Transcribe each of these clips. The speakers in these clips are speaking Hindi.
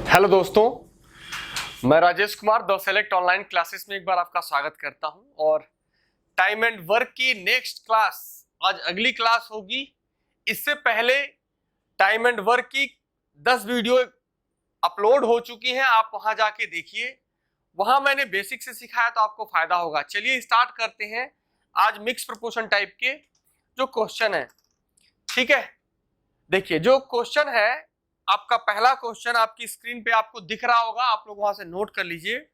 हेलो दोस्तों, मैं Rajesh Kumar the select online classes में एक बार आपका स्वागत करता हूं। और टाइम एंड वर्क की नेक्स्ट क्लास आज अगली क्लास होगी। इससे पहले टाइम एंड वर्क की 10 वीडियो अपलोड हो चुकी हैं, आप वहां जाके देखिए। वहां मैंने बेसिक से सिखाया तो आपको फायदा होगा। चलिए स्टार्ट करते हैं आज मिक्स प्रोपोर्शन टाइप के जो क्वेश्चन है। ठीक है, देखिए जो क्वेश्चन है, आपका पहला क्वेश्चन आपकी स्क्रीन पे आपको दिख रहा होगा, आप लोग वहां से नोट कर लीजिए।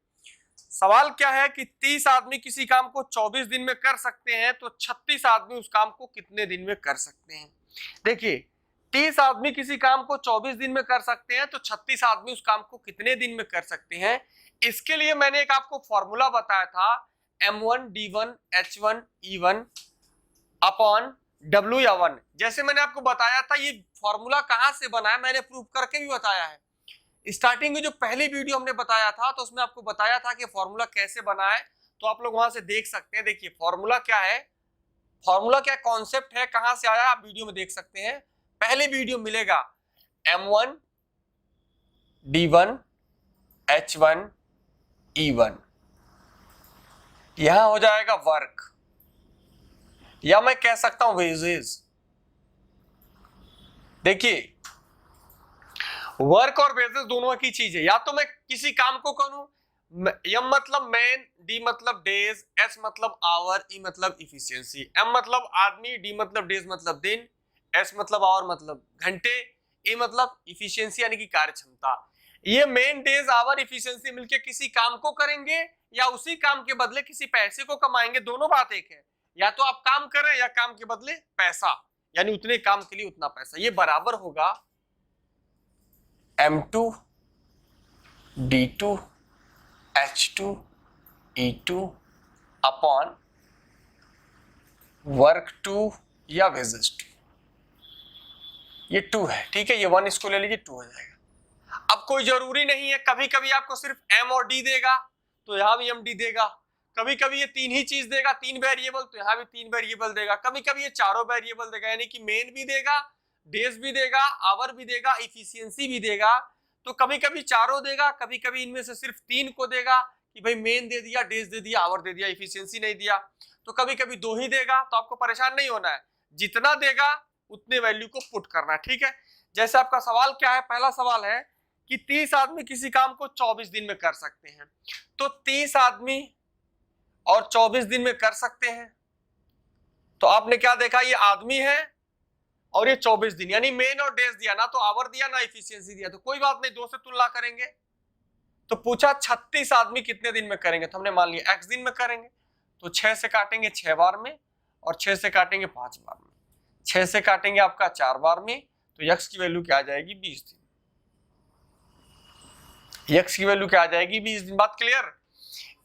सवाल क्या है कि 30 आदमी किसी काम को 24 दिन में कर सकते हैं, तो 36 आदमी उस काम को कितने दिन में कर सकते हैं। देखिए 30 आदमी किसी काम को 24 दिन में कर सकते हैं, तो 36 आदमी उस काम को कितने दिन में कर सकते हैं। इसके लिए मैंने एक आपको फॉर्मूला बताया था, M1 D1 H1 E1 upon W या 1। जैसे मैंने आपको बताया था, ये फॉर्मूला कहां से बना है मैंने प्रूव करके भी बताया है। स्टार्टिंग में जो पहली वीडियो हमने बताया था तो उसमें आपको बताया था कि फॉर्मूला कैसे बना है, तो आप लोग वहां से देख सकते हैं। देखिए फॉर्मूला क्या है, फॉर्मूला क्या कॉन्सेप्ट है, कहां से आया, आप वीडियो में देख सकते हैं। पहले वीडियो मिलेगा M1 D1 H1 E1, यहां हो जाएगा वर्क, या मैं कह सकता हूं वेजेस। देखिए वर्क और वेजेस दोनों की चीज है। या तो मैं किसी काम को करूं, M मतलब मैन, D मतलब डेज, S मतलब आवर, E मतलब इफिशियंसी। M मतलब आदमी, D मतलब डेज मतलब दिन, S मतलब आवर मतलब घंटे, E मतलब इफिशियंसी यानी कि कार्य क्षमता। ये मेन, डेज, आवर, इफिशियंसी मिलके किसी काम को करेंगे या उसी काम के बदले किसी पैसे को कमाएंगे, दोनों बात एक है। या तो आप काम करें या काम के बदले पैसा, यानी उतने काम के लिए उतना पैसा। ये बराबर होगा M2 D2 H2 E2 upon work 2 या वेजेस 2। ये 2 है, ठीक है, ये 1 इसको ले लीजिए, 2 हो जाएगा। अब कोई जरूरी नहीं है, कभी कभी आपको सिर्फ M और D देगा तो यहां भी MD देगा, कभी कभी ये 3 ही चीज देगा, 3 वेरिएबल, तो यहां भी 3 वेरिएबल देगा, कभी कभी ये चारों वेरिएबल देगा, यानी कि मेन भी देगा, डेज भी देगा, आवर भी देगा, इफिशियंसी भी देगा। तो कभी कभी चारों देगा, कभी कभी इनमें से सिर्फ 3 को देगा कि भाई मेन दे दिया, डेज दे दिया, आवर दे दिया, इफिशियंसी नहीं दिया। तो कभी कभी 2 ही देगा, तो आपको परेशान नहीं होना है, जितना देगा उतने वैल्यू को पुट करना। ठीक है, जैसे आपका सवाल क्या है, पहला सवाल है कि 30 आदमी किसी काम को 24 दिन में कर सकते हैं, तो 30 आदमी और 24 दिन में कर सकते हैं। तो आपने क्या देखा, ये आदमी है और ये 24 दिन, यानी मेन और डेज दिया, ना तो आवर दिया ना इफिशियंसी दिया, तो कोई बात नहीं, 2 से तुलना करेंगे। तो पूछा 36 आदमी कितने दिन में करेंगे, तो हमने मान लिया x दिन में करेंगे, तो 6 से काटेंगे 6 बार में, और 6 से काटेंगे 5 बार में, 6 से काटेंगे आपका 4 बार में, तो x की वैल्यू क्या आ जाएगी, 20 दिन। x की वैल्यू क्या आ जाएगी, 20 दिन। बात क्लियर।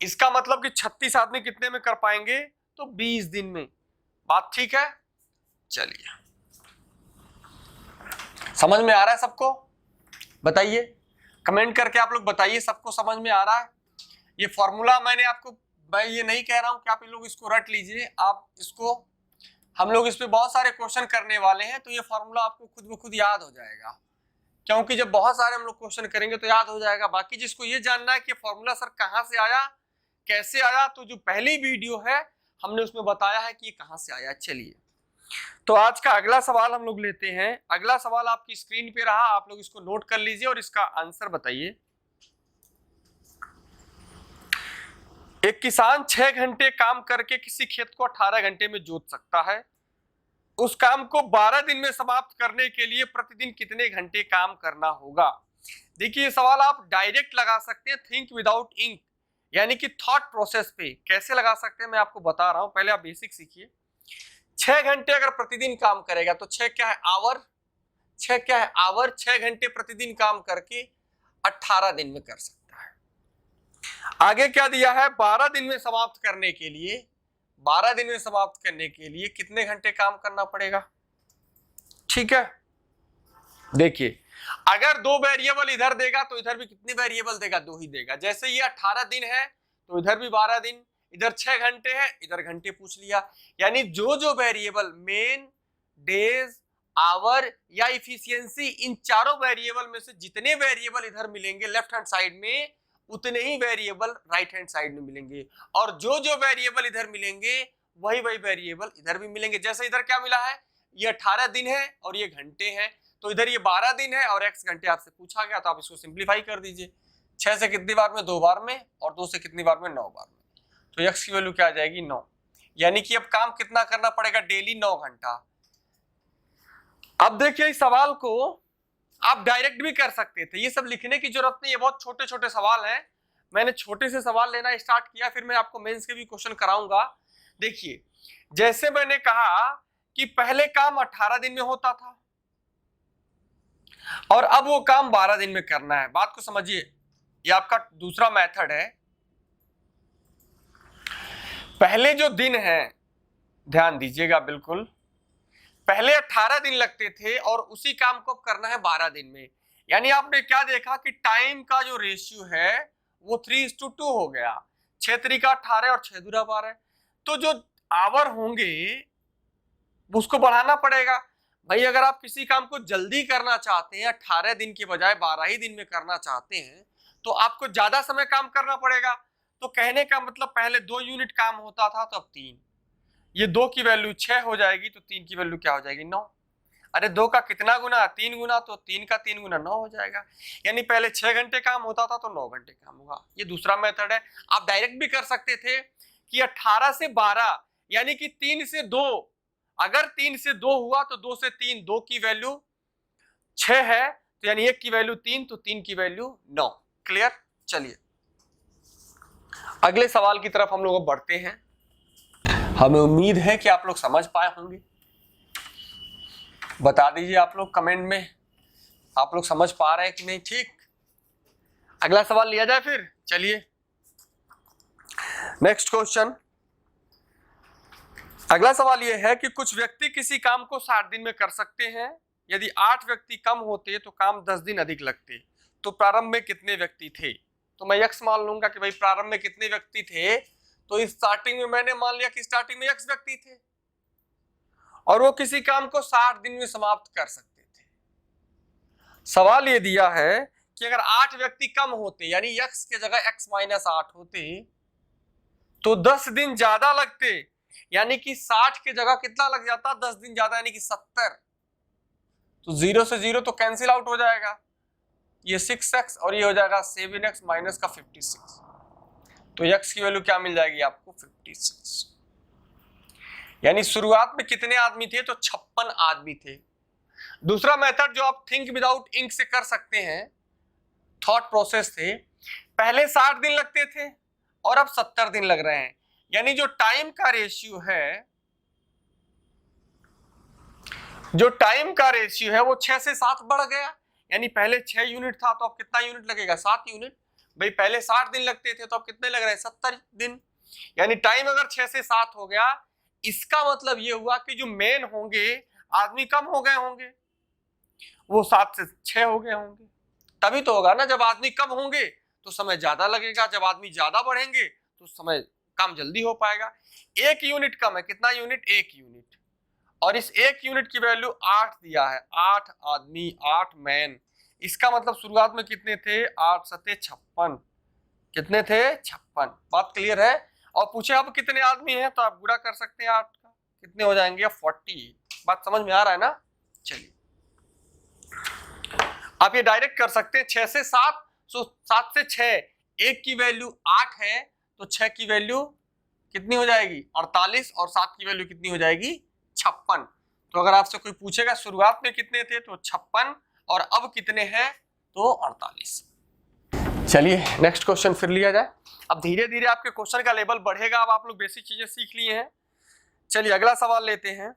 इसका मतलब कि 36 आदमी कितने में कर पाएंगे, तो 20 दिन में। बात ठीक है। चलिए, समझ में आ रहा है सबको, बताइए कमेंट करके, आप लोग बताइए सबको समझ में आ रहा है। ये फॉर्मूला मैंने आपको, मैं ये नहीं कह रहा हूं कि आप लोग इसको रट लीजिए, आप इसको, हम लोग इस पे बहुत सारे क्वेश्चन करने वाले हैं, तो ये फॉर्मूला आपको खुद ब खुद याद हो जाएगा, क्योंकि जब बहुत सारे हम लोग क्वेश्चन करेंगे तो याद हो जाएगा। बाकी जिसको ये जानना है कि फॉर्मूला सर कहां से आया, कैसे आया, तो जो पहली वीडियो है हमने उसमें बताया है कि ये कहां से आया। चलिए, तो आज का अगला सवाल हम लोग लेते हैं। अगला सवाल आपकी स्क्रीन पे रहा, आप लोग इसको नोट कर लीजिए और इसका आंसर बताइए। एक किसान 6 घंटे काम करके किसी खेत को 18 घंटे में जोत सकता है। उस काम को 12 दिन में समाप्त करने के लिए प्रतिदिन कितने घंटे काम करना होगा। देखिए ये सवाल आप डायरेक्ट लगा सकते हैं, थिंक विदाउट इंक, यानी कि थॉट प्रोसेस पे कैसे लगा सकते हैं मैं आपको बता रहा हूं। पहले आप बेसिक सीखिए। 6 घंटे अगर प्रतिदिन काम करेगा तो 6 क्या है, आवर, 6 क्या है, आवर। 6 घंटे प्रतिदिन काम करके 18 दिन में कर सकता है। आगे क्या दिया है, 12 दिन में समाप्त करने के लिए, 12 दिन में समाप्त करने के लिए कितने घंटे काम करना पड़ेगा। ठीक है, देखिए अगर 2 वेरिएबल इधर देगा तो इधर भी कितने वेरिएबल देगा, 2 ही देगा। जैसे ये 18 दिन है तो इधर भी 12 दिन, इधर 6 घंटे है, इधर घंटे पूछ लिया। यानी जो जो वेरिएबल मेन, डेज, आवर या इफिशियंसी, इन चारों वेरिएबल में से जितने वेरिएबल इधर मिलेंगे लेफ्ट हैंड साइड में, उतने ही वेरिएबल राइट हैंड साइड में मिलेंगे, और जो जो वेरिएबल इधर मिलेंगे वही वही वेरिएबल इधर भी मिलेंगे। जैसे इधर क्या मिला है, ये 18 दिन है और ये घंटे हैं, तो इधर ये 12 दिन है और x घंटे आपसे पूछा गया, तो आप इसको सिंप्लीफाई कर दीजिए। 6 से कितनी बार में, 2 बार में, और 2 से कितनी बार में, 9 बार में। तो x की वैल्यू क्या आ जाएगी, 9। यानी कि अब काम कितना करना पड़ेगा, डेली 9 घंटा। अब देखिए इस सवाल को आप डायरेक्ट भी कर सकते थे, ये सब लिखने की जरूरत नहीं है, बहुत छोटे छोटे सवाल हैं। मैंने छोटे से सवाल लेना स्टार्ट किया, फिर मैं आपको मेंस के भी क्वेश्चन कराऊंगा। देखिए जैसे मैंने कहा कि पहले काम 18 दिन में होता था और अब वो काम 12 दिन में करना है। बात को समझिए, ये आपका दूसरा मेथड है। पहले जो दिन है, ध्यान दीजिएगा बिल्कुल, पहले 18 दिन लगते थे और उसी काम को अब करना है 12 दिन में। यानी आपने क्या देखा कि टाइम का जो रेशियो है वो 3:2 हो गया। 6 त्रिका 18 और 6 दूना 12, तो जो आवर होंगे उसको बढ़ाना पड़ेगा। भाई अगर आप किसी काम को जल्दी करना चाहते हैं, 18 दिन के बजाय 12 ही दिन में करना चाहते हैं, तो आपको ज्यादा समय काम करना पड़ेगा। तो कहने का मतलब पहले 2 यूनिट काम होता था, तो अब 3। ये 2 की वैल्यू 6 हो जाएगी, तो 3 की वैल्यू क्या हो जाएगी, 9। अरे 2 का कितना गुना, 3 गुना, तो 3 का 3 गुना 9 हो जाएगा। यानी पहले 6 घंटे काम होता था तो 9 घंटे काम होगा। ये दूसरा मेथड है। आप डायरेक्ट भी कर सकते थे कि 18 से 12 यानी कि 3 से 2, अगर 3 से 2 हुआ तो 2 से 3, 2 की वैल्यू 6 है, तो यानी 1 की वैल्यू 3, तो 3 की वैल्यू 9। क्लियर? चलिए अगले सवाल की तरफ हम लोग बढ़ते हैं। हमें उम्मीद है कि आप लोग समझ पाए होंगे। बता दीजिए आप लोग कमेंट में, आप लोग समझ पा रहे हैं कि नहीं। ठीक, अगला सवाल लिया जाए फिर। चलिए नेक्स्ट क्वेश्चन। अगला सवाल यह है कि कुछ व्यक्ति किसी काम को 60 दिन में कर सकते हैं। यदि 8 व्यक्ति कम होते तो काम 10 दिन अधिक लगते, तो प्रारंभ में कितने व्यक्ति थे। तो मैं x मान लूंगा कि भाई प्रारंभ में कितने व्यक्ति थे, तो इस स्टार्टिंग में मैंने मान लिया कि स्टार्टिंग में x व्यक्ति थे और वो किसी काम को 60 दिन में समाप्त कर सकते थे। सवाल ये दिया है कि अगर 8 व्यक्ति कम होते, यानी x के जगह x - 8 होते, तो 10 दिन ज्यादा लगते, यानी कि 60 के जगह कितना लग जाता, 10 दिन ज्यादा, यानी कि 70। तो 0 से 0 तो कैंसिल आउट हो जाएगा, ये 6x और ये हो जाएगा 7x माइनस का 56। तो x की वैल्यू क्या मिल जाएगी आपको, 56। यानी शुरुआत में कितने आदमी थे, तो 56 आदमी थे। दूसरा मेथड जो आप थिंक विदाउट इंक से कर सकते हैं, थॉट प्रोसेस थे, पहले 60 दिन लगते थे और अब 70 दिन लग रहे हैं। यानी जो टाइम का रेशियो है, वो 6 से 7 बढ़ गया। यानी पहले 6 यूनिट था तो अब कितना यूनिट लगेगा, 7 यूनिट। भाई पहले 60 दिन लगते थे तो अब कितने लग रहे हैं, 70 दिन। यानी टाइम अगर 6 से 7 हो गया, इसका मतलब ये हुआ कि जो मेन होंगे आदमी कम हो गए होंगे, वो 7 से 6 हो गए होंगे। तभी तो होगा ना, जब आदमी कम होंगे तो समय ज्यादा लगेगा, जब आदमी ज्यादा बढ़ेंगे तो समय काम जल्दी हो पाएगा। 1 यूनिट कम है, कितना यूनिट, 1 यूनिट, और इस 1 यूनिट की वैल्यू 8 दिया है। 8 आदमी, 8 मैन। इसका मतलब शुरुआत में कितने थे, 8 सते 56। कितने थे, 56। बात क्लियर है? और पूछे अब कितने आदमी हैं, तो आप गुणा कर सकते हैं 8 का, कितने हो जाएंगे, 40। बात समझ में आ रहा है ना? चलिए आप ये डायरेक्ट कर सकते हैं, 6 से 7, सो 7 से 6, 1 की वैल्यू 8 है, तो 6 की वैल्यू कितनी हो जाएगी, 48, और 7 की वैल्यू कितनी हो जाएगी, 56। तो अगर आपसे कोई पूछेगा शुरुआत में कितने थे, तो 56, और अब कितने हैं, तो 48। चलिए नेक्स्ट क्वेश्चन फिर लिया जाए। अब धीरे धीरे आपके क्वेश्चन का लेवल बढ़ेगा, अब आप लोग बेसिक चीजें सीख लिए हैं। चलिए अगला सवाल लेते हैं।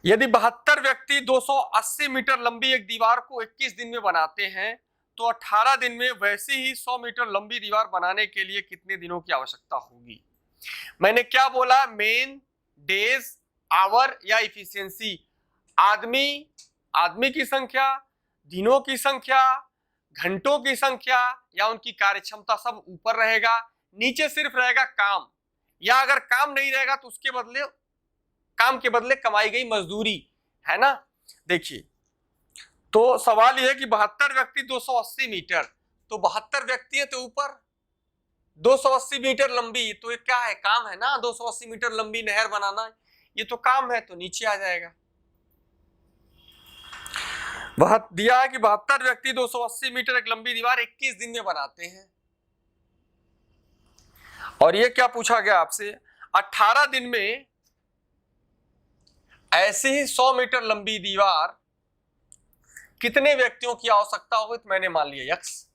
यदि 72 व्यक्ति 280 मीटर लंबी एक दीवार को 21 दिन में बनाते हैं, तो 18 दिन में वैसी ही 100 मीटर लंबी दीवार बनाने के लिए कितने दिनों की आवश्यकता होगी। मैंने क्या बोला, मेन, डेज, आवर या इफिशियंसी। आदमी की संख्या, दिनों की संख्या, घंटों की संख्या या उनकी कार्यक्षमता सब ऊपर रहेगा, नीचे सिर्फ रहेगा काम, या अगर काम नहीं रहेगा तो उसके बदले, काम के बदले कमाई गई मजदूरी। है ना। देखिए, तो सवाल यह है कि 72 व्यक्ति 280 मीटर, तो 72 व्यक्ति है तो ऊपर 280 मीटर लंबी, तो ये क्या है, काम है ना, 280 मीटर लंबी नहर बनाना, ये तो काम है, तो नीचे आ जाएगा। वह दिया है कि 72 व्यक्ति 280 मीटर एक लंबी दीवार 21 दिन में बनाते हैं, और ये क्या पूछा गया आपसे, 18 दिन में ऐसी ही 100 मीटर लंबी दीवार कितने व्यक्तियों की आवश्यकता होगी, तो मैंने मान लिया यक्स।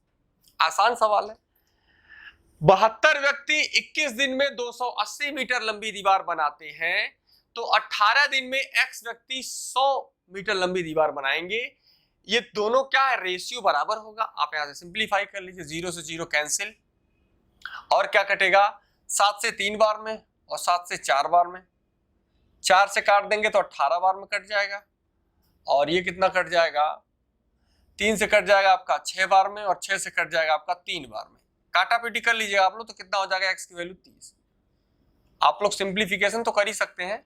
आसान सवाल है। 72 व्यक्ति 21 दिन में 280 मीटर लंबी दीवार बनाते हैं, तो 18 दिन में x व्यक्ति 100 मीटर लंबी दीवार बनाएंगे। ये दोनों क्या है, रेशियो बराबर होगा। आप यहां से सिंप्लीफाई कर लीजिए, 0 से 0 कैंसिल, और क्या कटेगा, 7 से 3 बार में और 7 से 4 बार में, 4 से काट देंगे तो 18 बार में कट जाएगा, और ये कितना कट जाएगा, 3 से कट जाएगा आपका 6 बार में, और 6 से कट जाएगा आपका 3 बार में। काटा पीटी कर लीजिएगा आप लोग, तो कितना हो जाएगा, x की वैल्यू 30। आप लोग सिंप्लीफिकेशन तो कर ही सकते हैं।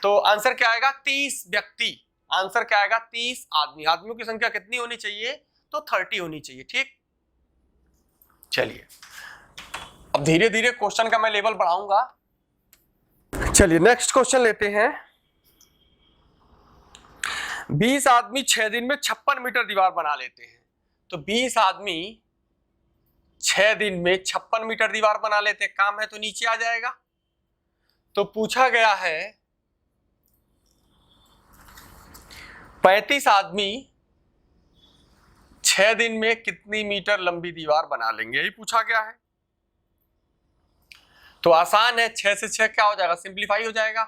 तो आंसर क्या आएगा, 30 व्यक्ति। आंसर क्या आएगा, 30 आदमी। आदमियों की संख्या कितनी होनी चाहिए, तो 30 होनी चाहिए। ठीक, चलिए अब धीरे धीरे क्वेश्चन का मैं लेवल बढ़ाऊंगा। चलिए नेक्स्ट क्वेश्चन लेते हैं। 20 आदमी 6 दिन में 56 मीटर दीवार बना लेते हैं, तो 20 आदमी 6 दिन में 56 मीटर दीवार बना लेते हैं, काम है, तो नीचे आ जाएगा। तो पूछा गया है 35 आदमी 6 दिन में कितनी मीटर लंबी दीवार बना लेंगे, यही पूछा गया है। तो आसान है, 6 से 6 क्या हो जाएगा, सिंप्लीफाई हो जाएगा,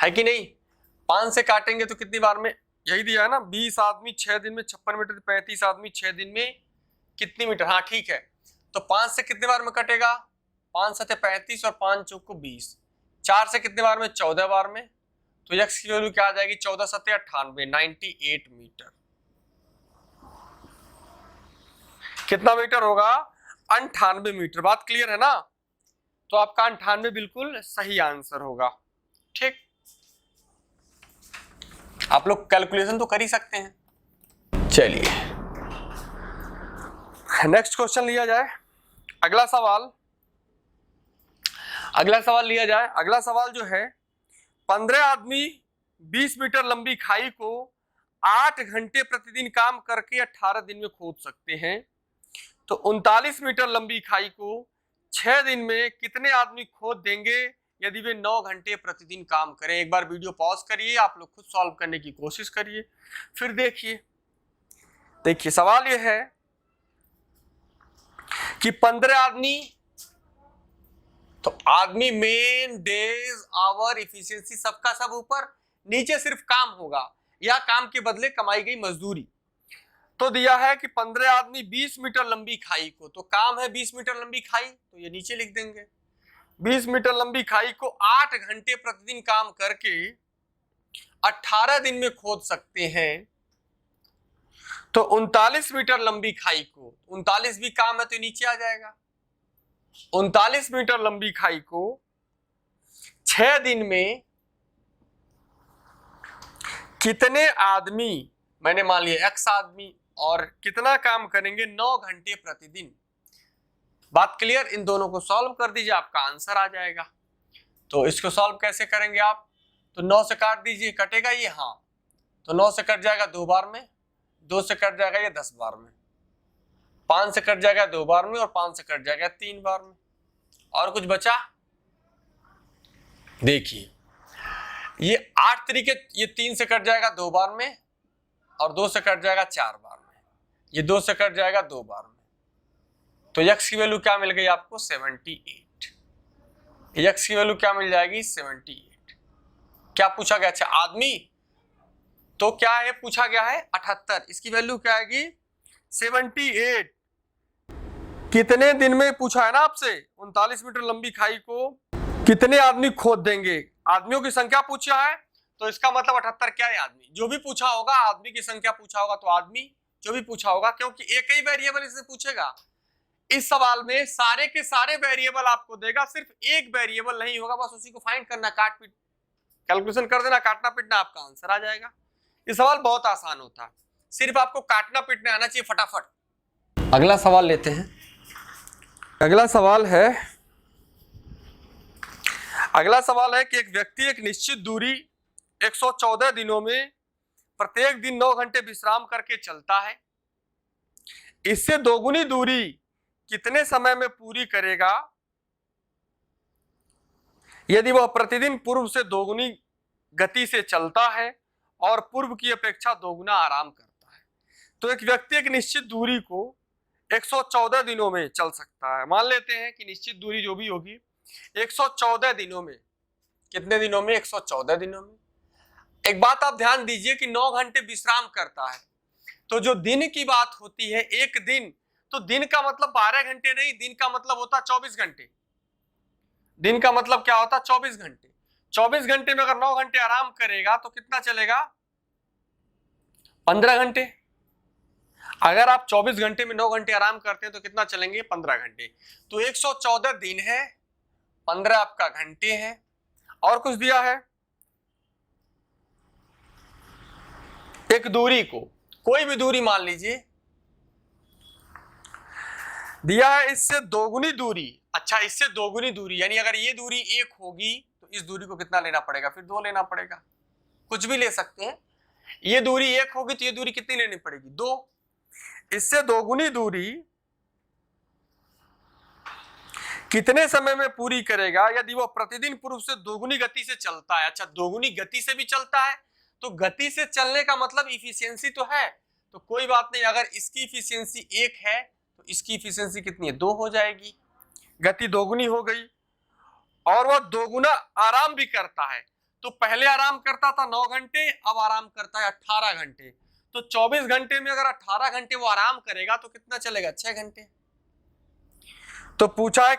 है कि नहीं। 5 से काटेंगे तो कितनी बार में, यही दिया है ना, 20 आदमी 6 दिन में 56 मीटर, 35 आदमी 6 दिन में कितनी मीटर, हाँ ठीक है। तो 5 से कितने बार में कटेगा, 5 7 35 और 5 चौक को 20, 4 से कितने बार में, 14 बार में। तो x की वैल्यू क्या आ जाएगी, 14 7 98, 98 मीटर। कितना मीटर होगा, 98 मीटर। बात क्लियर है ना। तो आपका 98 बिल्कुल सही आंसर होगा। ठीक, आप लोग कैलकुलेशन तो कर ही सकते हैं। चलिए नेक्स्ट क्वेश्चन लिया जाए। अगला सवाल लिया जाए। अगला सवाल जो है, 15 आदमी 20 मीटर लंबी खाई को 8 घंटे प्रतिदिन काम करके 18 दिन में खोद सकते हैं, तो 39 मीटर लंबी खाई को 6 दिन में कितने आदमी खोद देंगे यदि वे 9 घंटे प्रतिदिन काम करें। एक बार वीडियो पॉज करिए, आप लोग खुद सॉल्व करने की कोशिश करिए, फिर देखिए सवाल यह है कि 15 आदमी, तो आदमी, मेन, डेज, आवर, इफिशियंसी, सबका सब ऊपर, नीचे सिर्फ काम होगा या काम के बदले कमाई गई मजदूरी। तो दिया है कि 15 आदमी 20 मीटर लंबी खाई को, तो काम है 20 मीटर लंबी खाई, तो ये नीचे लिख देंगे। 20 मीटर लंबी खाई को 8 घंटे प्रतिदिन काम करके 18 दिन में खोद सकते हैं, तो 39 मीटर लंबी खाई को, 39 भी काम है तो नीचे आ जाएगा। 39 मीटर लंबी खाई को 6 दिन में कितने आदमी, मैंने मान लिया x आदमी, और कितना काम करेंगे, 9 घंटे प्रतिदिन। बात क्लियर। इन दोनों को सॉल्व कर दीजिए, आपका आंसर आ जाएगा। तो इसको सॉल्व कैसे करेंगे आप, तो 9 से काट दीजिए, कटेगा ये, हाँ, तो 9 से कट जाएगा 2 बार में, 2 से कट जाएगा ये 10 बार में, 5 से कट जाएगा 2 बार में, और 5 से कट जाएगा 3 बार में। और कुछ बचा, देखिए ये 8 तरीके, ये 3 से कट जाएगा 2 बार में, और 2 से कट जाएगा 4 बार में, ये 2 से कट जाएगा 2 बार में। तो x की वैल्यू क्या मिल गई आपको, 78। x की वैल्यू क्या मिल जाएगी, 78। क्या पूछा गया, अच्छा आदमी, तो क्या है पूछा गया है 78, इसकी वैल्यू क्या आएगी, 78। कितने दिन में पूछा है ना आपसे, 39 मीटर लंबी खाई को कितने आदमी खोद देंगे, आदमियों की संख्या पूछा है, तो इसका मतलब 78 क्या है, आदमी। जो भी पूछा होगा, आदमी की संख्या पूछा होगा तो आदमी, जो भी पूछा होगा, क्योंकि एक ही वेरिएबल इससे पूछेगा। इस सवाल में सारे के सारे वेरिएबल आपको देगा, सिर्फ एक वेरिएबल नहीं होगा, बस उसी को फाइंड करना, काट पीट कैलकुलेशन कर देना, काटना पीटना, आपका आंसर आ जाएगा। ये सवाल बहुत आसान होता है, सिर्फ आपको काटना पीटना आना चाहिए फटाफट। अगला सवाल लेते हैं। अगला सवाल है कि एक व्यक्ति एक निश्चित दूरी 114 दिनों में प्रत्येक दिन 9 घंटे विश्राम करके चलता है। इससे दोगुनी दूरी कितने समय में पूरी करेगा यदि वह प्रतिदिन पूर्व से दोगुनी गति से चलता है और पूर्व की अपेक्षा दोगुना आराम करता है। तो एक व्यक्ति एक निश्चित दूरी को 114 दिनों में चल सकता है। मान लेते हैं कि निश्चित दूरी जो भी होगी 114 दिनों में, कितने दिनों में? 114 दिनों में। एक बात आप ध्यान दीजिए कि 9 घंटे विश्राम करता है, तो जो दिन की बात होती है एक दिन, तो दिन का मतलब 12 घंटे नहीं, दिन का मतलब होता 24 घंटे। दिन का मतलब क्या होता? 24 घंटे। 24 घंटे में अगर 9 घंटे आराम करेगा तो कितना चलेगा? 15 घंटे। अगर आप 24 घंटे में 9 घंटे आराम करते हैं तो कितना चलेंगे? 15 घंटे। तो 114 दिन है, 15 आपका घंटे है। और कुछ दिया है, एक दूरी को, कोई भी दूरी मान लीजिए, दिया है इससे दोगुनी दूरी। अच्छा, इससे दोगुनी दूरी यानी अगर ये दूरी 1 होगी तो इस दूरी को कितना लेना पड़ेगा? फिर 2 लेना पड़ेगा, कुछ भी ले सकते हैं। ये दूरी 1 होगी तो ये दूरी कितनी लेनी पड़ेगी? 2। इससे दोगुनी दूरी कितने समय में पूरी करेगा यदि वह प्रतिदिन पूर्व से दोगुनी गति से चलता है? अच्छा, दोगुनी गति से भी चलता है, तो गति से चलने का मतलब इफिशियंसी तो है, तो कोई बात नहीं। अगर इसकी इफिशियंसी 1 है तो इसकी इफिशियंसी कितनी है? 2 हो जाएगी, गति दोगुनी हो गई। और वह दोगुना आराम भी करता है, तो पहले आराम करता था 9 घंटे, अब आराम करता है 18 घंटे। तो 24 घंटे में अगर 18 घंटे वो आराम करेगा तो कितना चलेगा? 6 घंटे। तो पूछा है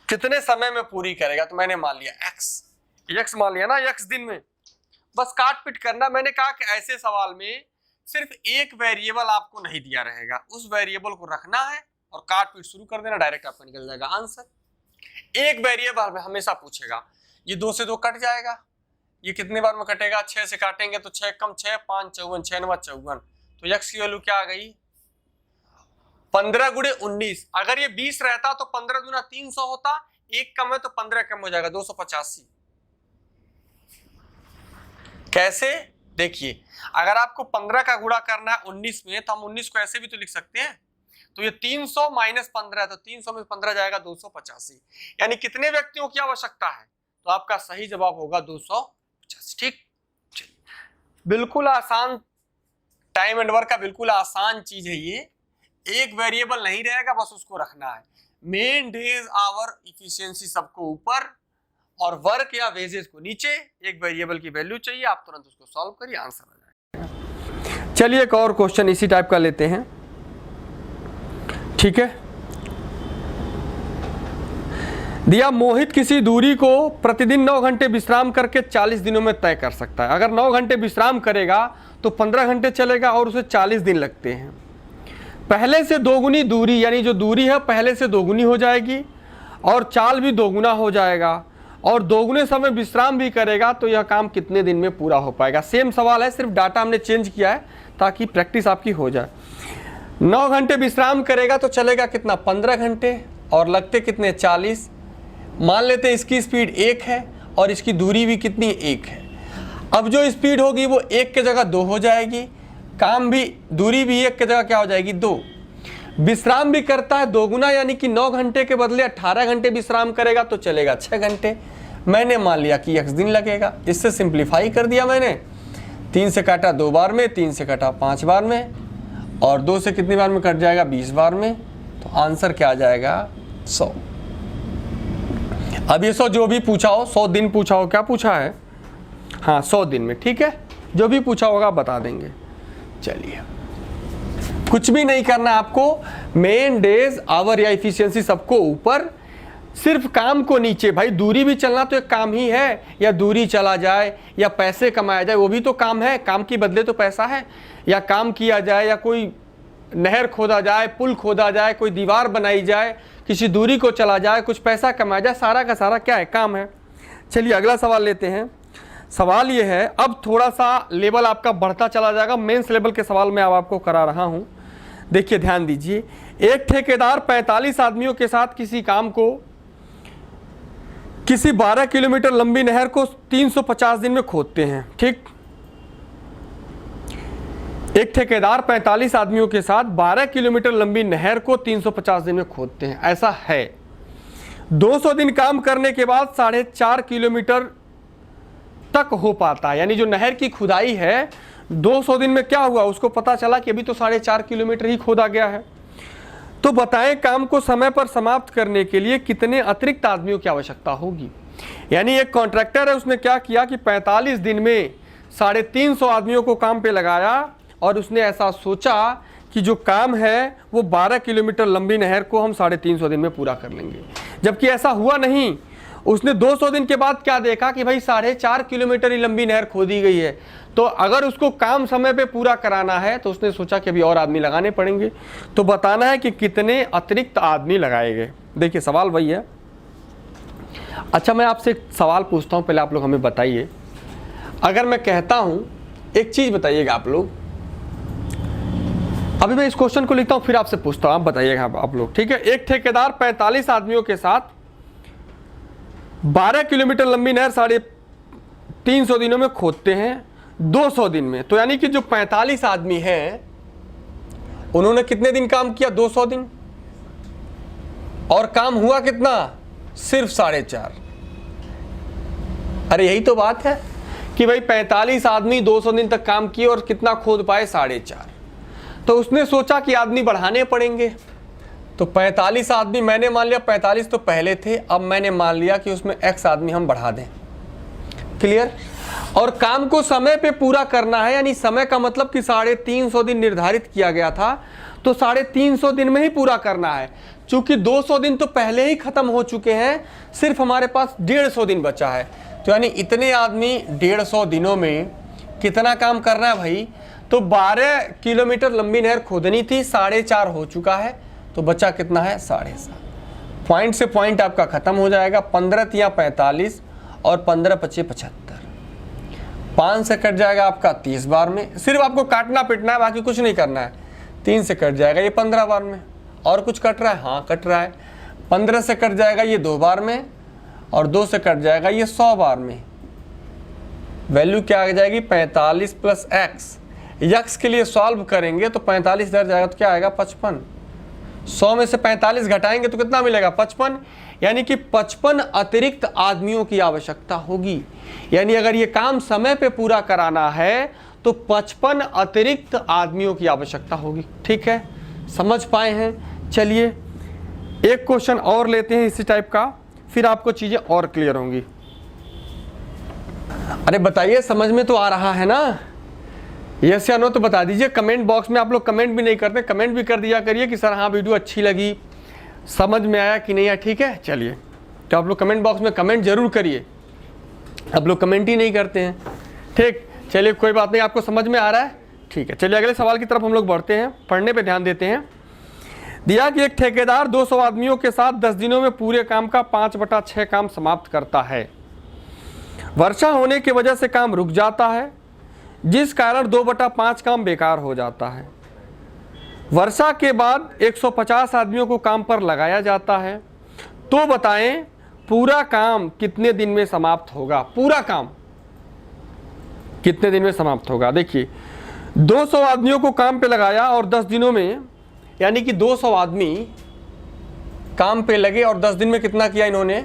कितने समय में पूरी करेगा, तो मैंने मान लिया x मान लिया ना, x दिन में। बस काट पीट करना। मैंने कहा कि ऐसे सवाल में सिर्फ एक वेरिएबल आपको नहीं दिया रहेगा, उस वेरिएबल को रखना है और काट पीट शुरू कर देना, डायरेक्ट आपका निकल जाएगा आंसर। एक वेरिएबल हमेशा पूछेगा। ये 2 से 2 कट जाएगा, ये कितने बार में कटेगा? 6 से काटेंगे तो 6 कम 6, 5 54, 6 9 54। तो x की वैल्यू क्या आ गई? 15 गुणे 19। अगर ये 20 रहता तो 15 दूना 300 होता, 1 कम है तो 15 कम हो जाएगा, 285। कैसे? देखिए, अगर आपको 15 का गुणा करना है 19 में तो हम 19 को ऐसे भी तो लिख सकते हैं। तो ये 300 माइनस 15 है, तो 300 में 15 जाएगा 285। यानी कितने व्यक्तियों की आवश्यकता है? तो आपका सही जवाब होगा 285। ठीक, बिल्कुल आसान, टाइम एंड वर्क का बिल्कुल आसान चीज है ये। एक वेरिएबल नहीं रहेगा, बस उसको रखना है। मेन डेज, आवर, इफिशियंसी सबको ऊपर और वर्क या वेजेस को नीचे। एक वेरिएबल की वैल्यू चाहिए, आप तुरंत उसको सॉल्व करिए, आंसर आ जाएगा। चलिए एक और क्वेश्चन इसी टाइप का लेते हैं, ठीक है। दिया मोहित किसी दूरी को प्रतिदिन 9 घंटे विश्राम करके 40 दिनों में तय कर सकता है। अगर 9 घंटे विश्राम करेगा तो 15 घंटे चलेगा और उसे 40 दिन लगते हैं। पहले से दोगुनी दूरी, यानी जो दूरी है पहले से दोगुनी हो जाएगी और चाल भी दोगुना हो जाएगा और दोगुने समय विश्राम भी करेगा, तो यह काम कितने दिन में पूरा हो पाएगा? सेम सवाल है, सिर्फ डाटा हमने चेंज किया है ताकि प्रैक्टिस आपकी हो जाए। 9 घंटे विश्राम करेगा तो चलेगा कितना? 15 घंटे और लगते कितने? 40। मान लेते हैं इसकी स्पीड 1 है और इसकी दूरी भी कितनी? 1 है। अब जो स्पीड होगी वो 1 की जगह 2 हो जाएगी, काम भी, दूरी भी 1 की जगह क्या हो जाएगी? 2। विश्राम भी करता है दोगुना, यानी कि 9 घंटे के बदले 18 घंटे विश्राम करेगा तो चलेगा 6 घंटे। मैंने मान लिया कि x दिन लगेगा, इससे सिंप्लीफाई कर दिया मैंने। 3 से काटा 2 बार में, 3 से काटा 5 बार में और 2 से कितनी बार में कट जाएगा? 20 बार में। तो आंसर क्या आ जाएगा? 100। अब ये 100 जो भी पूछा हो, 100 दिन पूछा हो, क्या पूछा है? हाँ, 100 दिन में, ठीक है। जो भी पूछा होगा बता देंगे। चलिए, कुछ भी नहीं करना आपको। मेन डेज, आवर या इफिशियंसी सबको ऊपर, सिर्फ काम को नीचे। भाई दूरी भी चलना तो एक काम ही है, या दूरी चला जाए या पैसे कमाया जाए, वो भी तो काम है। काम की बदले तो पैसा है, या काम किया जाए या कोई नहर खोदा जाए, पुल खोदा जाए, कोई दीवार बनाई जाए, किसी दूरी को चला जाए, कुछ पैसा कमाया जाए, सारा का सारा क्या है, काम है। चलिए अगला सवाल लेते हैं। सवाल ये है, अब थोड़ा सा लेवल आपका बढ़ता चला जाएगा, मेंस लेवल के सवाल मैं अब आपको करा रहा हूँ। देखिए ध्यान दीजिए, एक ठेकेदार 45 आदमियों के साथ किसी काम को, किसी 12 किलोमीटर लंबी नहर को 350 दिन में खोदते हैं। ठीक, एक ठेकेदार 45 आदमियों के साथ 12 किलोमीटर लंबी नहर को 350 दिन में खोदते हैं, ऐसा है। 200 दिन काम करने के बाद 4.5 किलोमीटर तक हो पाता है, यानी जो नहर की खुदाई है 200 दिन में क्या हुआ, उसको पता चला कि अभी तो 4.5 किलोमीटर ही खोदा गया है। तो बताएं काम को समय पर समाप्त करने के लिए कितने अतिरिक्त आदमियों की आवश्यकता होगी। यानी एक कॉन्ट्रैक्टर है, उसने क्या किया कि 45 दिन में 350 आदमियों को काम पे लगाया और उसने ऐसा सोचा कि जो काम है वो 12 किलोमीटर लंबी नहर को हम 350 दिन में पूरा कर लेंगे, जबकि ऐसा हुआ नहीं। उसने 200 दिन के बाद क्या देखा कि भाई 4.5 किलोमीटर ही लंबी नहर खोदी गई है, तो अगर उसको काम समय पे पूरा कराना है तो उसने सोचा कि अभी और आदमी लगाने पड़ेंगे। तो बताना है कि कितने अतिरिक्त आदमी लगाए गए। देखिए सवाल वही है। अच्छा मैं आपसे एक सवाल पूछता हूँ, पहले आप लोग हमें बताइए। अगर मैं कहता हूँ, एक चीज़ बताइएगा आप लोग, अभी मैं इस क्वेश्चन को लिखता हूँ फिर आपसे पूछता हूँ, आप बताइएगा आप लोग, ठीक है। एक ठेकेदार 45 आदमियों के साथ 12 किलोमीटर लंबी नहर 350 दिनों में खोदते हैं 200 दिन में। तो यानी कि जो 45 आदमी हैं उन्होंने कितने दिन काम किया, 200 दिन, और काम हुआ कितना, सिर्फ 4.5। अरे यही तो बात है कि भाई 45 आदमी 200 दिन तक काम किए और कितना खोद पाए, 4.5। तो उसने सोचा कि आदमी बढ़ाने पड़ेंगे। तो 45 आदमी मैंने मान लिया, 45 तो पहले थे, अब मैंने मान लिया कि उसमें x आदमी हम बढ़ा दें। क्लियर। और काम को समय पे पूरा करना है, यानी समय का मतलब कि 350 दिन निर्धारित किया गया था, तो 350 दिन में ही पूरा करना है। चूंकि 200 दिन तो पहले ही खत्म हो चुके हैं, सिर्फ हमारे पास 150 दिन बचा है। तो यानी इतने आदमी 150 दिनों में कितना काम करना है भाई, तो 12 किलोमीटर लंबी नहर खोदनी थी, 4.5 हो चुका है, तो बचा कितना है, 7.5। पॉइंट से पॉइंट आपका खत्म हो जाएगा। 15 या 45 और 15 पचे 75, 5 से कट जाएगा आपका 30 बार में। सिर्फ आपको काटना पिटना है, बाकी कुछ नहीं करना है। 3 से कट जाएगा ये 15 बार में। और कुछ कट रहा है, हाँ कट रहा है। 15 से कट जाएगा ये 2 बार में, और 2 से कट जाएगा ये 100 बार में। वैल्यू क्या आ जाएगी, 45 प्लस एक्स। यक्स के लिए सॉल्व करेंगे तो 45 इधर जाएगा तो क्या आएगा, 55। 100 में से 45 घटाएंगे तो कितना मिलेगा, 55। यानी कि 55 अतिरिक्त आदमियों की आवश्यकता होगी। यानी अगर ये काम समय पे पूरा कराना है तो 55 अतिरिक्त आदमियों की आवश्यकता होगी। ठीक है, समझ पाए हैं। चलिए एक क्वेश्चन और लेते हैं इसी टाइप का, फिर आपको चीजें और क्लियर होंगी। अरे बताइए, समझ में तो आ रहा है ना, यस या नो तो बता दीजिए। कमेंट बॉक्स में आप लोग कमेंट भी नहीं करते, कमेंट भी कर दिया करिए कि सर हाँ वीडियो अच्छी लगी, समझ में आया कि नहीं आया। ठीक है, चलिए तो आप लोग कमेंट बॉक्स में कमेंट जरूर करिए। आप लोग कमेंट ही नहीं करते हैं। ठीक, चलिए कोई बात नहीं, आपको समझ में आ रहा है। ठीक है, चलिए अगले सवाल की तरफ हम लोग बढ़ते हैं, पढ़ने पे ध्यान देते हैं। दिया कि एक ठेकेदार 200 आदमियों के साथ 10 दिनों में पूरे काम का 5/6 काम समाप्त करता है। वर्षा होने की वजह से काम रुक जाता है, जिस कारण 2/5 काम बेकार हो जाता है। वर्षा के बाद 150 आदमियों को काम पर लगाया जाता है। तो बताएं पूरा काम कितने दिन में समाप्त होगा, पूरा काम कितने दिन में समाप्त होगा। देखिए 200 आदमियों को काम पे लगाया और 10 दिनों में, यानी कि 200 आदमी काम पे लगे और 10 दिन में कितना किया इन्होंने,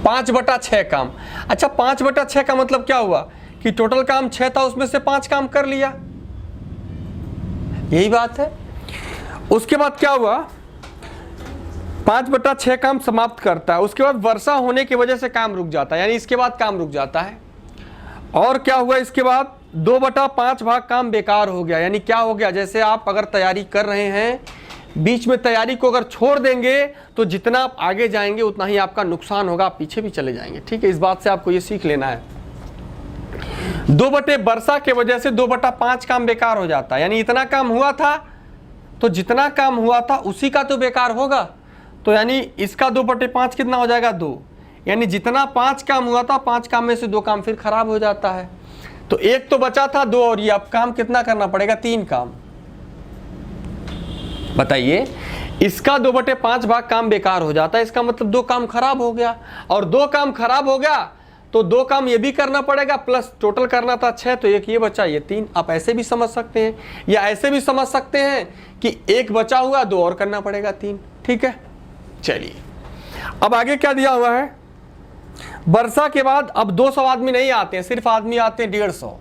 5/6 काम। अच्छा 5/6 का मतलब क्या हुआ कि टोटल काम 6 था, उसमें से 5 काम कर लिया, यही बात है। उसके बाद क्या हुआ, 5/6 काम समाप्त करता है। उसके बाद वर्षा होने की वजह से काम रुक जाता है, यानी इसके बाद काम रुक जाता है। और क्या हुआ, इसके बाद 2/5 भाग काम बेकार हो गया। यानी क्या हो गया, जैसे आप अगर तैयारी कर रहे हैं, बीच में तैयारी को अगर छोड़ देंगे तो जितना आप आगे जाएंगे उतना ही आपका नुकसान होगा, आप पीछे भी चले जाएंगे। ठीक है, इस बात से आपको ये सीख लेना है। 2 बटे वर्षा के वजह से 2/5 काम बेकार हो जाता है, यानी इतना काम हुआ था तो जितना काम हुआ था उसी का तो बेकार होगा। तो यानी इसका 2/5 कितना हो जाएगा 2, यानी जितना 5 काम हुआ था 5 काम में से 2 काम फिर खराब हो जाता है। तो एक तो बचा था 2 और ये अब काम कितना करना पड़ेगा 3 काम। बताइए, इसका 2/5 भाग काम बेकार हो जाता है, इसका मतलब 2 काम खराब हो गया, और 2 काम खराब हो गया तो 2 काम ये भी करना पड़ेगा, प्लस टोटल करना था 6, तो एक ये बचा, ये 3। आप ऐसे भी समझ सकते हैं या ऐसे भी समझ सकते हैं कि 1 बचा हुआ, 2 और करना पड़ेगा 3। ठीक है, चलिए अब आगे क्या दिया हुआ है। वर्षा के बाद अब 200 आदमी नहीं आते हैं, सिर्फ आदमी आते हैं 150।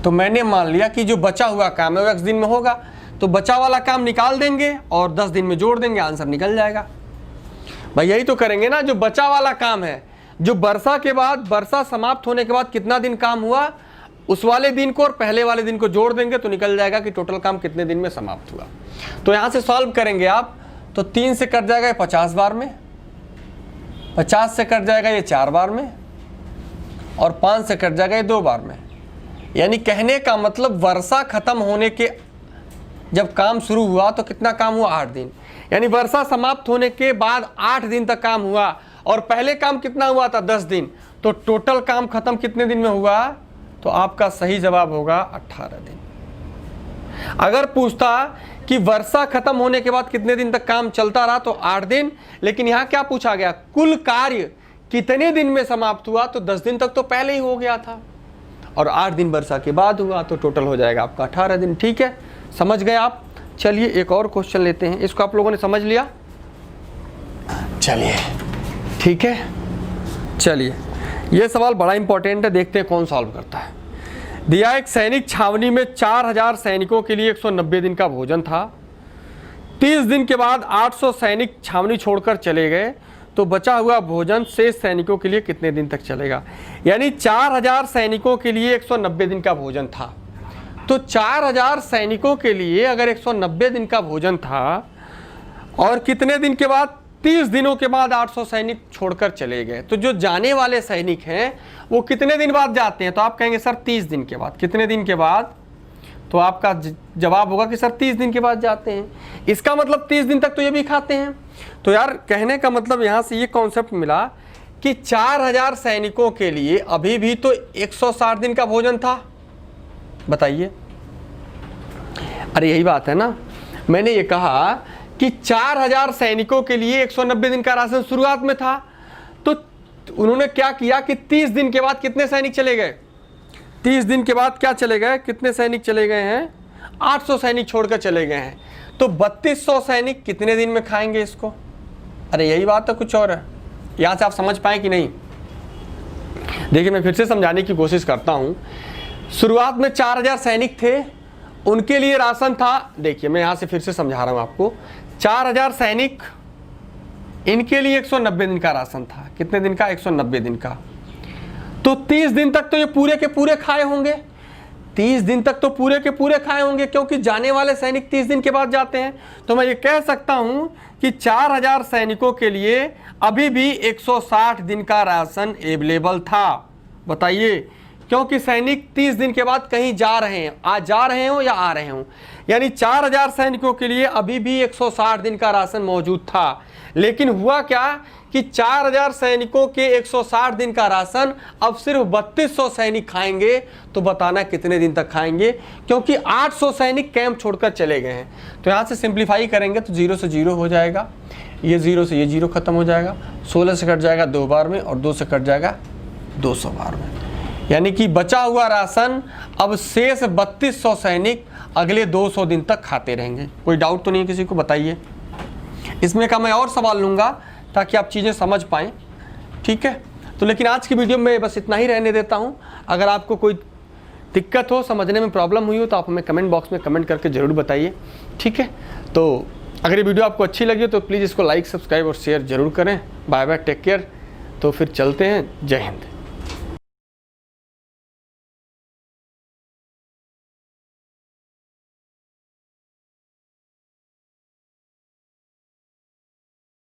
तो मैंने मान लिया कि जो बचा हुआ काम है वो x दिन में होगा, तो बचा वाला काम निकाल देंगे और 10 दिन में जोड़ देंगे, आंसर निकल जाएगा। भाई यही तो करेंगे ना, जो बचा वाला काम है, जो वर्षा के बाद, वर्षा समाप्त होने के बाद कितना दिन काम हुआ उस वाले दिन को और पहले वाले दिन को जोड़ देंगे तो निकल जाएगा कि टोटल काम कितने दिन में समाप्त हुआ। तो यहां से सॉल्व करेंगे आप, तो 3 से कट जाएगा ये 50 बार में, 50 से कट जाएगा ये 4 बार में, और 5 से कट जाएगा ये 2 बार में। यानी कहने का मतलब वर्षा खत्म होने के जब काम शुरू हुआ तो कितना काम हुआ 8 दिन, यानी वर्षा समाप्त होने के बाद 8 दिन तक काम हुआ, और पहले काम कितना हुआ था 10 दिन, तो टोटल काम खत्म कितने दिन में हुआ, तो आपका सही जवाब होगा 18 दिन। अगर पूछता कि वर्षा खत्म होने के बाद कितने दिन तक काम चलता रहा तो 8 दिन, लेकिन यहां क्या पूछा गया, कुल कार्य कितने दिन में समाप्त हुआ, तो 10 दिन तक तो पहले ही हो गया था, और 8 दिन वर्षा के बाद हुआ, तो टोटल हो जाएगा आपका 18 दिन। ठीक है, समझ गए आप। चलिए एक और क्वेश्चन लेते हैं, इसको आप लोगों ने समझ लिया। चलिए ठीक है, चलिए ये सवाल बड़ा इंपॉर्टेंट है, देखते हैं कौन सॉल्व करता है। दिया एक सैनिक छावनी में 4000 सैनिकों के लिए 190 दिन का भोजन था। 30 दिन के बाद 800 सैनिक छावनी छोड़कर चले गए, तो बचा हुआ भोजन शेष सैनिकों के लिए कितने दिन तक चलेगा। यानी 4000 सैनिकों के लिए 190 दिन का भोजन था, तो 4000 सैनिकों के लिए अगर 190 दिन का भोजन था और कितने दिन के बाद, 30 दिनों के बाद 800 सैनिक छोड़कर चले गए, तो जो जाने वाले सैनिक हैं वो कितने दिन बाद जाते हैं, तो आप कहेंगे सर 30 दिन के बाद। कितने दिन के बाद, तो आपका जवाब होगा कि सर 30 दिन के बाद जाते हैं। इसका मतलब 30 दिन तक तो ये भी खाते हैं। तो यार कहने का मतलब यहाँ से ये कॉन्सेप्ट मिला कि 4000 सैनिकों के लिए अभी भी तो 160 दिन का भोजन था। बताइए, अरे यही बात है ना, मैंने ये कहा कि 4000 सैनिकों के लिए 190 दिन का राशन शुरुआत में था, तो उन्होंने क्या किया कि 30 दिन के बाद कितने सैनिक चले गए, 30 दिन के बाद क्या चले गए, कितने सैनिक चले गए हैं, 800 सैनिक छोड़कर चले गए हैं, तो 3200 सैनिक कितने दिन में खाएंगे इसको। अरे यही बात है, कुछ और है। यहाँ से आप समझ पाए कि नहीं। देखिए मैं फिर से समझाने की कोशिश करता हूँ। शुरुआत में 4000 सैनिक थे, उनके लिए राशन था, देखिए मैं यहाँ से फिर से समझा रहा हूँ आपको, 4000 सैनिक, इनके लिए 190 दिन का राशन था। कितने दिन का, 190 दिन का। तो 30 दिन तक तो ये पूरे के पूरे खाए होंगे, 30 दिन तक तो पूरे के पूरे खाए होंगे, क्योंकि जाने वाले सैनिक 30 दिन के बाद जाते हैं। तो मैं ये कह सकता हूं कि 4000 सैनिकों के लिए अभी भी 160 दिन का राशन अवेलेबल था। बताइए, क्योंकि सैनिक 30 दिन के बाद कहीं जा रहे हैं, आज जा रहे हो या आ रहे हो, यानी 4000 सैनिकों के लिए अभी भी 160 दिन का राशन मौजूद था। लेकिन हुआ क्या कि 4000 सैनिकों के 160 दिन का राशन अब सिर्फ 3200 सैनिक खाएंगे, तो बताना कितने दिन तक खाएंगे, क्योंकि 800 सैनिक कैंप छोड़कर चले गए हैं। तो यहाँ से सिंप्लीफाई करेंगे तो 0 से 0 हो जाएगा, ये 0 से ये 0 खत्म हो जाएगा, 16 से कट जाएगा 2 बार में, और 2 से कट जाएगा 200 बार में। यानी कि बचा हुआ राशन अब शेष 3200 सैनिक अगले 200 दिन तक खाते रहेंगे। कोई डाउट तो नहीं है किसी को, बताइए। इसमें का मैं और सवाल लूँगा ताकि आप चीज़ें समझ पाएँ, ठीक है। तो लेकिन आज की वीडियो में बस इतना ही रहने देता हूँ। अगर आपको कोई दिक्कत हो, समझने में प्रॉब्लम हुई हो, तो आप हमें कमेंट बॉक्स में कमेंट करके ज़रूर बताइए, ठीक है। तो अगर ये वीडियो आपको अच्छी लगी हो तो प्लीज़ इसको लाइक, सब्सक्राइब और शेयर ज़रूर करें। Bye bye, take care. तो फिर चलते हैं, जय हिंद।